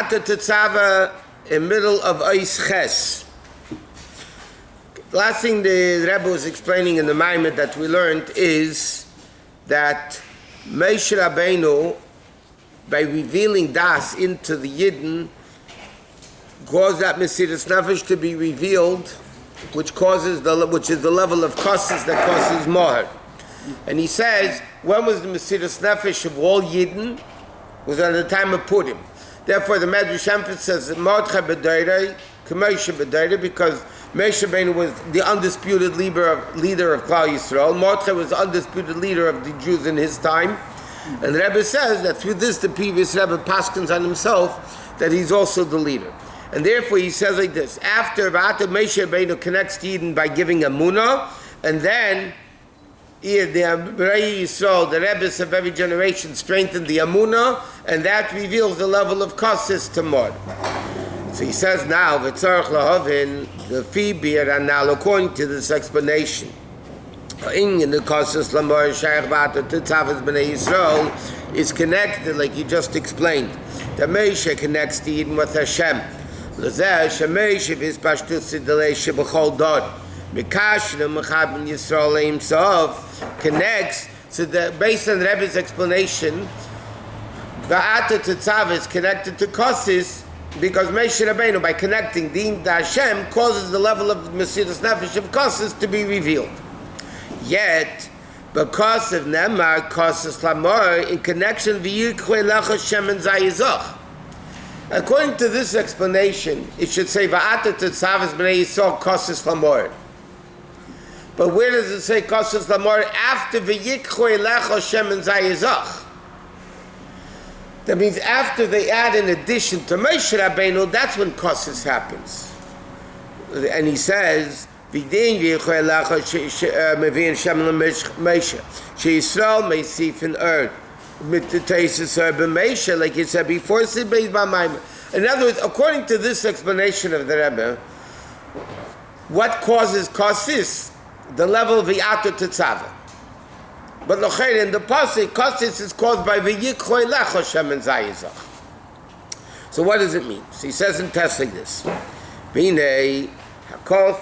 V'ata Tetzaveh in middle of Ois Ches. Last thing the Rebbe was explaining in the Maamar that we learned is that Moshe Rabbeinu, by revealing Das into the Yidden, caused that Mesiras Nefesh to be revealed, which is the level of Kosis that causes Maamar. And he says, when was the Mesiras Nefesh of all Yidden? It was at the time of Purim. Therefore, the Medrash emphasizes Mordechai B'Deirei, K'Moshe B'Deirei, because Moshe Rabbeinu was the undisputed leader of Klal Yisrael. Mordechai was the undisputed leader of the Jews in his time. And the Rebbe says that through this, the previous Rebbe paskins on himself that he's also the leader. And therefore, he says like this: after Moshe Rabbeinu connects to Eden by giving Emunah, and then the Yisrael, the Rebbes of every generation, strengthen the Emunah, and that reveals the level of Kosis to Mod. So he says now, V'tzarech lahavin, the Fibir, and now according to this explanation, in the Kosis Lamor Shaykh V'ata Tetzaveh B'nei Yisrael is connected, like you just explained. The Moshe connects to Eden with Hashem. L'zeh Shemoshe v'izpashtus Sidalei Shebachol Dod. Mikashna Mechabin Yisrael himself connects. So based on the Rebbe's explanation, V'ata Tetzaveh is connected to Kosis because Moshe Rabbeinu, by connecting Din to Hashem, causes the level of Mesiras Nefesh of Kosis to be revealed. Yet, because of Nemar Kosis Lamor, in connection V'yikhrei Lech Hashem and Zayizach. According to this explanation, it should say V'ata Tetzaveh B'nei Yisrael Kosis Lamor. But where does it say Kosis Lamor after V'yikhrei Lech Hashem and Zayizach? That means after they add in addition to Moshe Rabbeinu, that's when Kosis happens. And he says, V'din v'yikhrei Lech Mevi'in Shem L'Moshe She'Yisrael Meisif in Earth Mittetesis B'Moshe, like you said before, in other words, according to this explanation of the Rebbe, what causes Kosis? The level of V'ata Tetzaveh. But l'chayr in the pasuk, Kosis is caused by V'yikhrei Lech Hashem and Zayizach. So what does it mean? So he says in text like this: B'nei hakol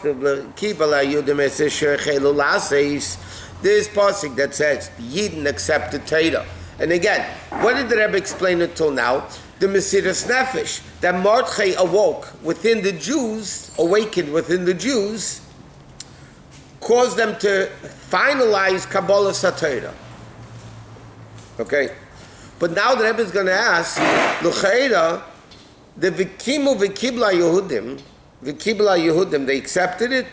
kibala yudim esesher chelu laseis. This pasuk that says the Yidden accepted Torah. And again, what did the Rebbe explain until now? The Mesiras Nefesh that Mordechai awakened within the Jews, caused them to finalize Kabbalah Satorah. Okay? But now the Rebbe is going to ask, L'chaira, the V'kimu V'kibla Yehudim, they accepted it,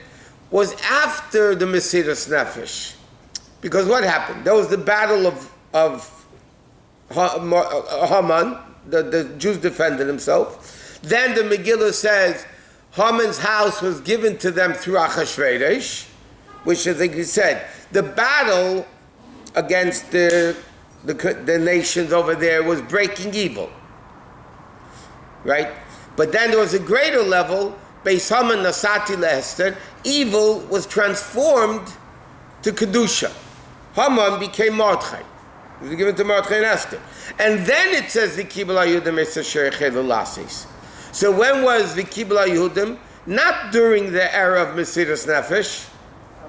was after the Mesiras Nefesh. Because what happened? There was the battle of Haman, the Jews defended himself. Then the Megillah says Haman's house was given to them through Achashverosh, which I think he said, the battle against the nations over there was breaking evil. Right? But then there was a greater level, Beis Haman Nasati Le'Esther, evil was transformed to Kedusha. Haman became Mordechai. It was given to Mordechai and Esther. And then it says, V'kibla Yehudim esesher chelu lasis. So when was V'kibla Yehudim? Not during the era of Mesiras Nefesh,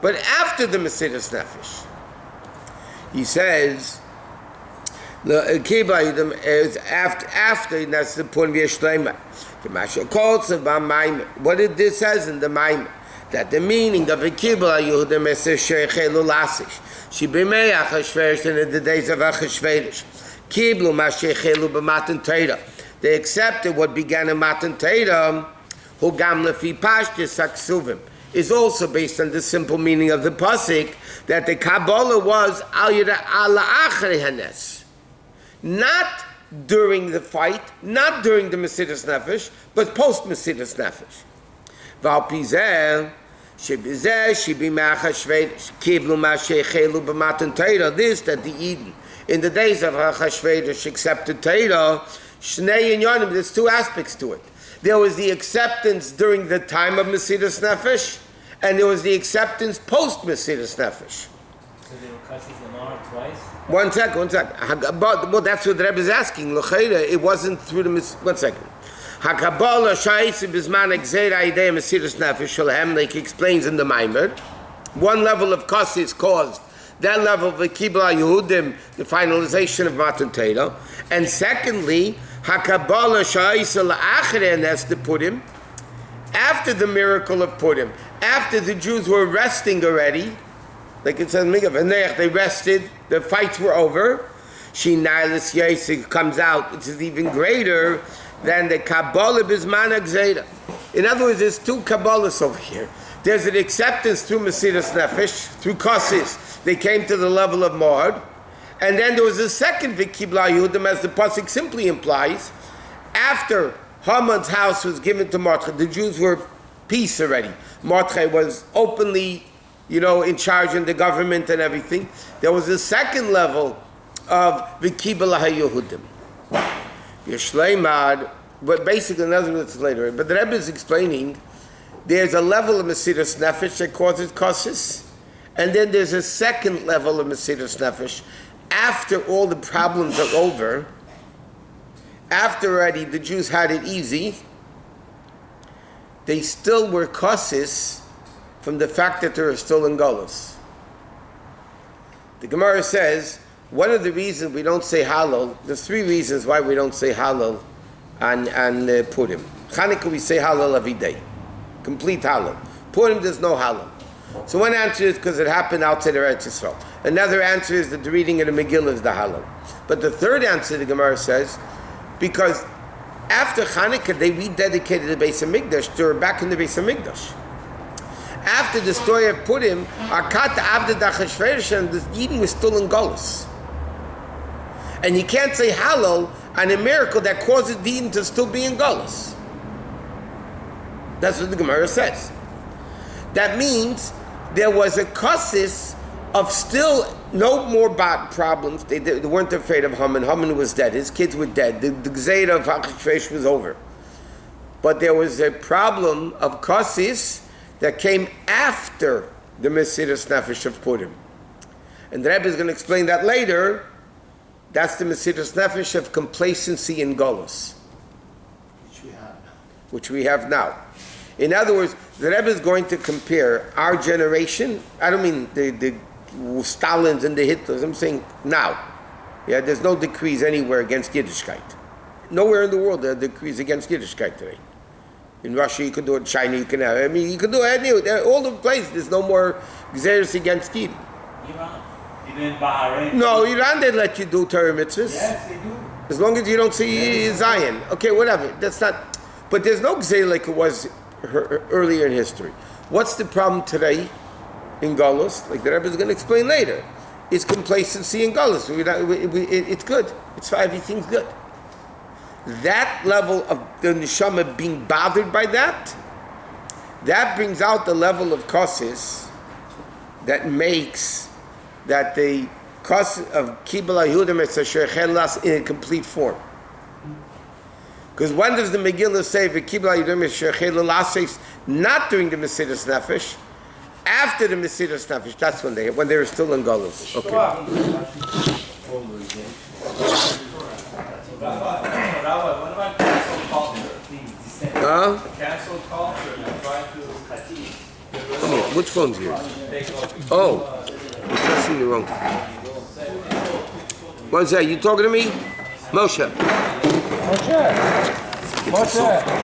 but after the Mesiras Nefesh. He says, the Kibla Yehudim is after, that's the point of Yeshleima. The Mashal calls of Maamarim. What did this says in the Maamar? That the meaning of V'kibla Yehudim esesher chelu lasis. She b'mei Achashverosh in the days of Achashverosh. Kiblu ma'shechelu b'matan Torah. They accepted what began in Matan Torah. Hu gam lefi pashtus haksuvim is also based on the simple meaning of the pasuk that the Kabbalah was al achri hanes, not during the fight, not during the Mesiras Nefesh, but post Mesiras Nefesh. V'al pizeh. This that the Eden in the days of Achashverosh accepted Torah. Shnei and Yonim, there's two aspects to it. There was the acceptance during the time of Mesiras Nefesh, and there was the acceptance post Mesiras Nefesh. So they were cussing the Maamar twice? One second. Well, that's what the Rebbe is asking. L'cheira, it wasn't through the... One second. Hakabala shayis bizman exera idei mesiras nefesh shalhem, like he explains in the Maamar. One level of cost is caused. That level of Kibla Yehudim, the finalization of Matan Torah. And secondly, Hakabala shayis la'achre, and that's the Purim. After the miracle of Purim, after the Jews were resting already, like it says, they rested, the fights were over. Shinailis Yesig comes out, which is even greater than the Kabbalah Bizman Gzeira. In other words, there's two Kabbalahs over here. There's an acceptance through Mesiras Nefesh, through Kosis. They came to the level of Mord. And then there was a second Vikibla Yehudim, as the pasuk simply implies. After Haman's house was given to Mordechai, the Jews were peace already. Mordechai was openly, in charge in the government and everything. There was a second level of Vikibla Yehudim. Yeshleimad, but basically, another words later. But the Rebbe is explaining there's a level of Mesiras Nefesh that causes Kosis, and then there's a second level of Mesiras Nefesh after all the problems are over, after already the Jews had it easy, they still were Kosis from the fact that they were still in Golus. The Gemara says, one of the reasons we don't say Hallel, there's three reasons why we don't say Hallel on Purim. Chanukah we say Hallel every day. Complete Hallel. Purim there's no Hallel. So one answer is because it happened outside of Eretz Yisrael. Another answer is that the reading of the Megillah is the Hallel. But the third answer the Gemara says, because after Chanukah they rededicated the Beis HaMikdash, they were back in the Beis HaMikdash. After the story of Purim, Arkat Avda Dachashverosh, and the Yidden was still in Golus. And you can't say Hallel on a miracle that causes the Eden to still be in Golus. That's what the Gemara says. That means there was a Kosis of still no more bad problems. They weren't afraid of Haman. Haman was dead. His kids were dead. The Gzeira of Achashverosh was over. But there was a problem of Kosis that came after the Mesiras Nefesh of Purim. And the Rebbe is going to explain that later. That's the Mesiras Nefesh of complacency in Golus, which we have now. In other words, the Rebbe is going to compare our generation. I don't mean the Stalins and the Hitlers. I'm saying now. Yeah, there's no decrees anywhere against Yiddishkeit. Nowhere in the world there are decrees against Yiddishkeit today. In Russia you can do it. China you can have. You can do it. All the places there's no more Gzeres against Yidden. Iran. Even in Bahrain. No, Iran they let you do Torah mitzvahs. Yes, they do. As long as you don't see Zion. Okay, whatever. That's not. But there's no Gzeir like it was earlier in history. What's the problem today in Golus? Like the Rebbe is going to explain later. Is complacency in Golus. It's good. It's fine. Everything's good. That level of the neshama being bothered by that brings out the level of kosis that makes that the kos of Kibla Yehudim es in a complete form. Because when does the Megillah say Kibla Yehudim es not during the Mesiras Nefesh, after the Mesiras Nefesh? That's when they were still in Golus. Okay. Rabbi, what about cancel culture? Cancel culture and try to Which phone's yours? Oh, you're pressing the wrong. What's that? You talking to me? Moshe. Moshe.